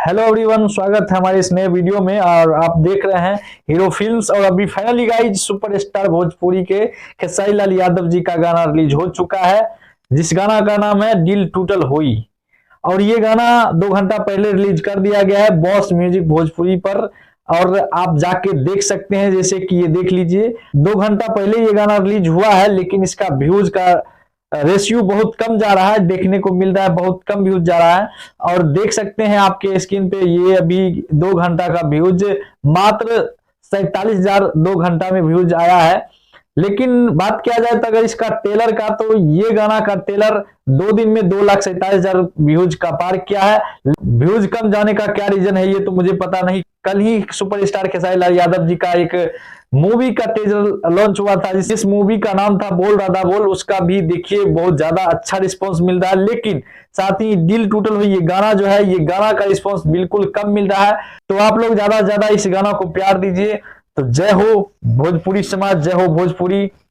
Hello everyone, स्वागत है हमारे इस नए वीडियो में। और आप देख रहे हैं हीरो फिल्म्स। और अभी फाइनली गाइज सुपरस्टार भोजपुरी के खेसारी लाल यादव जी का गाना रिलीज हो चुका है, जिस गाना का नाम है दिल टूटल होई। और ये गाना 2 घंटा पहले रिलीज कर दिया गया है बॉस म्यूजिक भोजपुरी पर। और आप जाके देख सकते हैं, जैसे कि ये देख लीजिए, 2 घंटा पहले ये गाना रिलीज हुआ है, लेकिन इसका व्यूज का रेशियो बहुत कम जा रहा है, देखने को मिल रहा है बहुत कम व्यूज जा रहा है। और देख सकते हैं आपके स्क्रीन पे, ये अभी 2 घंटा का व्यूज मात्र 47,000 2 घंटा में व्यूज आया है। लेकिन बात किया जाए तो अगर इसका टेलर का, तो ये गाना का टेलर 2 दिन में 2,47,000 व्यूज का पार किया है। व्यूज कम जाने का क्या रीजन है ये तो मुझे पता नहीं। कल ही सुपरस्टार खेसारी लाल यादव जी का एक मूवी का टीजर लॉन्च हुआ था, जिस मूवी का नाम था बोल राधा बोल। उसका भी देखिए बहुत ज्यादा अच्छा रिस्पांस मिल रहा है, लेकिन साथ ही दिल टूटल हुई ये गाना जो है, ये गाना का रिस्पांस बिल्कुल कम मिल रहा है। तो आप लोग ज्यादा से ज्यादा इस गाना को प्यार दीजिए। तो जय हो भोजपुरी समाज, जय हो भोजपुरी।